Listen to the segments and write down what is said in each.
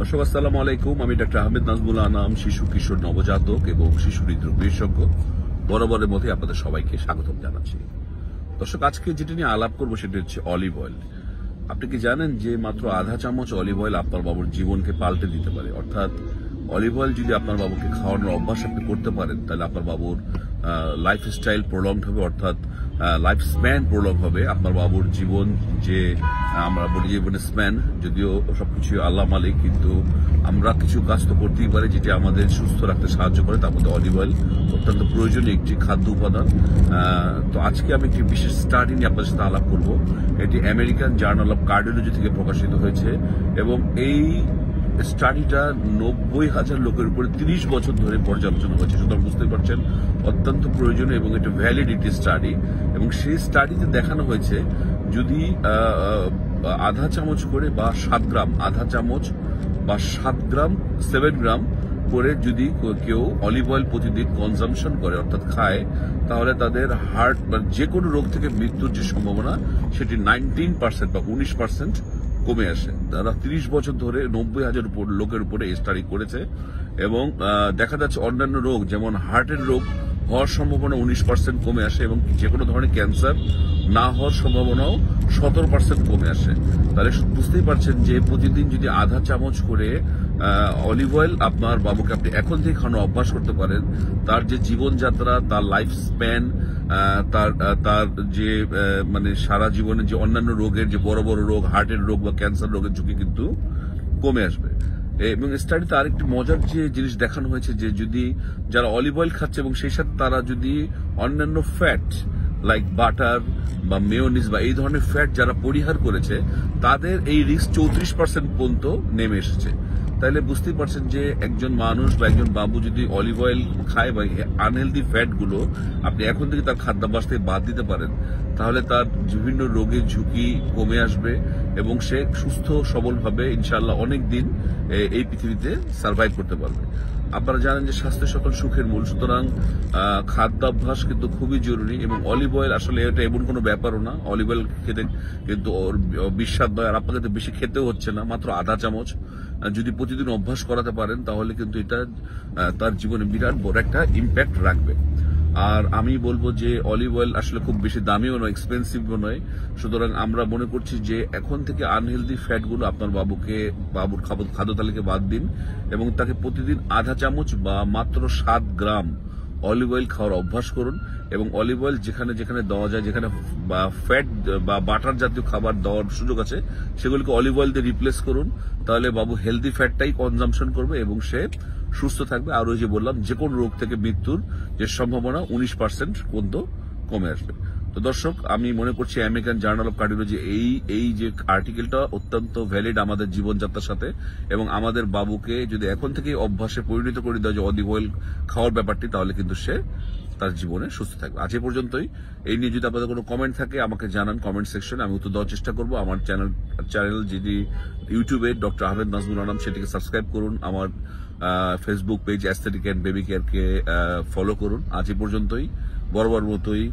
দর্শক আসসালামু আলাইকুম। আমি ডাক্তার আহমেদ নাজমুল আনাম, শিশু কিশোর নবজাতক এবং শিশু হৃদরোগ বিশেষজ্ঞ। বরাবরের মধ্যে আপনাদের সবাইকে স্বাগতম জানাচ্ছি। দর্শক, আজকে যেটা নিয়ে আলাপ করবো সেটা হচ্ছে অলিভ অয়েল। আপনি কি জানেন যে মাত্র আধা চামচ অলিভ অয়েল আপনার বাবুর জীবনকে পাল্টে দিতে পারে? অর্থাৎ অলিভ অয়েল যদি আপনার বাবুকে খাওয়ানোর অভ্যাস আপনি করতে পারেন, তাহলে আপনার বাবুর লাইফ স্টাইল প্রলংড হবে, অর্থাৎ লাইফ স্প্যান প্রলং হবে। আপনার বাবুর জীবন যে আমরা বলি জীবনের স্প্যান, যদিও সবকিছু আল্লাহ মালিক, কিন্তু আমরা কিছু কাজ তো করতেই পারি যেটি আমাদের সুস্থ রাখতে সাহায্য করে। তার মধ্যে অলিভ অয়েল অত্যন্ত প্রয়োজনীয় একটি খাদ্য উপাদান। তো আজকে আমি একটি বিশেষ স্টাডি নিয়ে আপনাদের সাথে আলাপ করব। এটি আমেরিকান জার্নাল অফ কার্ডিওলজি থেকে প্রকাশিত হয়েছে এবং এই স্টাডিটা 90,000 লোকের উপরে 30 বছর ধরে পর্যালোচনা হয়েছে। সুতরাং বুঝতে পারছেন অত্যন্ত প্রয়োজনীয় এবং এটা ভ্যালিডিটি স্টাডি। এবং সেই স্টাডিতে দেখানো হয়েছে যদি আধা চামচ করে বা 7 গ্রাম, আধা চামচ বা 7 গ্রাম 7 গ্রাম করে যদি কেউ অলিভ অয়েল প্রতিদিন কনজামশন করে, অর্থাৎ খায়, তাহলে তাদের হার্ট বা যে কোনো রোগ থেকে মৃত্যুর যে সম্ভাবনা সেটি 19% বা 19% কমে আসে। তারা 30 বছর ধরে 90,000 লোকের উপরে স্টাডি করেছে এবং দেখা যাচ্ছে অন্যান্য রোগ যেমন হার্টের রোগ হওয়ার সম্ভাবনা 19% কমে আসে এবং যে কোনো ধরনের ক্যান্সার না হওয়ার সম্ভাবনাও 17% কমে আসে। তাহলে বুঝতেই পারছেন যে প্রতিদিন যদি আধা চামচ করে অলিভ অয়েল আপনার বাবুকে আপনি এখন থেকে খাওয়ানো অভ্যাস করতে পারেন, তার যে জীবনযাত্রা, তার লাইফ স্প্যান, তার যে মানে সারা জীবনে যে অন্যান্য রোগের যে বড় বড় রোগ, হার্টের রোগ বা ক্যান্সার রোগের ঝুঁকি কিন্তু কমে আসবে। এবং স্টাডিতে আরেকটি মজার যে জিনিস দেখানো হয়েছে যে যদি যারা অলিভ অয়েল খাচ্ছে এবং সেই সাথে তারা যদি অন্যান্য ফ্যাট লাইক বাটার বা মেয়োনিজ বা এই ধরনের ফ্যাট যারা পরিহার করেছে, তাদের এই রিস্ক 34% পর্যন্ত নেমে এসেছে। তাহলে বুঝতেই পারছেন যে একজন মানুষ বা একজন বাবু যদি অলিভ অয়েল খায় বা আনহেলদি ফ্যাট গুলো আপনি এখন থেকে তার খাদ্যাভ্যাস থেকে বাদ দিতে পারেন, তাহলে তার বিভিন্ন রোগের ঝুঁকি কমে আসবে এবং সে সুস্থ সবলভাবে ইনশাআল্লাহ অনেক দিন এই পৃথিবীতে সার্ভাইভ করতে পারবে। আপনারা জানেন যে স্বাস্থ্য সকল সুখের মূল, সুতরাং খাদ্যাভ্যাস কিন্তু খুবই জরুরি। এবং অলিভ অয়েল আসলে এটা এমন কোনো ব্যাপারও না। অলিভ অয়েল খেতে কিন্তু ওর বিস্বাদ নয়, আর আপনাকে বেশি খেতেও হচ্ছে না, মাত্র আধা চামচ যদি প্রতিদিন অভ্যাস করাতে পারেন তাহলে কিন্তু এটা তার জীবনে বিরাট বড় একটা ইম্প্যাক্ট রাখবে। আর আমি বলবো যে অলিভ অয়েল আসলে খুব বেশি দামিও নয়, এক্সপেন্সিভও নয়। সুতরাং আমরা মনে করছি যে এখন থেকে আনহেলদি ফ্যাটগুলো আপনার বাবুর খাদ্য তালিকা বাদ দিন এবং তাকে প্রতিদিন আধা চামচ বা মাত্র 7 গ্রাম অলিভ অয়েল খাওয়ার অভ্যাস করুন। এবং অলিভ অয়েল যেখানে যেখানে দেওয়া যায়, যেখানে ফ্যাট বা বাটার জাতীয় খাবার দেওয়ার সুযোগ আছে, সেগুলিকে অলিভ অয়েল দিয়ে রিপ্লেস করুন। তাহলে বাবু হেলদি ফ্যাটটাই কনজামশন করবে এবং সে সুস্থ থাকবে। আর ওই যে বললাম, যে কোনো রোগ থেকে মৃত্যুর যে সম্ভাবনা 19% পর্যন্ত কমে আসবে। তো দর্শক, আমি মনে করছি আমেরিকান জার্নাল অফ কার্ডিওলজি এই যে আর্টিকেলটা অত্যন্ত ভ্যালিড আমাদের জীবনযাত্রার সাথে। এবং আমাদের বাবুকে যদি এখন থেকে অভ্যাসে পরিণত করে দেওয়া যে অলিভ অয়েল খাওয়ার ব্যাপারটি, তাহলে কিন্তু সে তার জীবনে সুস্থ থাকবে। আজ এ পর্যন্তই। এই নিয়ে যদি আপনাদের কোনো কমেন্ট থাকে আমাকে জানান কমেন্ট সেকশনে, আমি উত্তর দেওয়ার চেষ্টা করবো। আমার চ্যানেল যদি ইউটিউবে ডক্টর আহমেদ নাজমুল আনাম, সেটিকে সাবস্ক্রাইব করুন। আমার Facebook page aesthetic and baby কেয়ারকে ফলো করুন। আজ এ পর্যন্তই, বরাবর মতোই।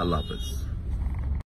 আল্লাহ হাফেজ।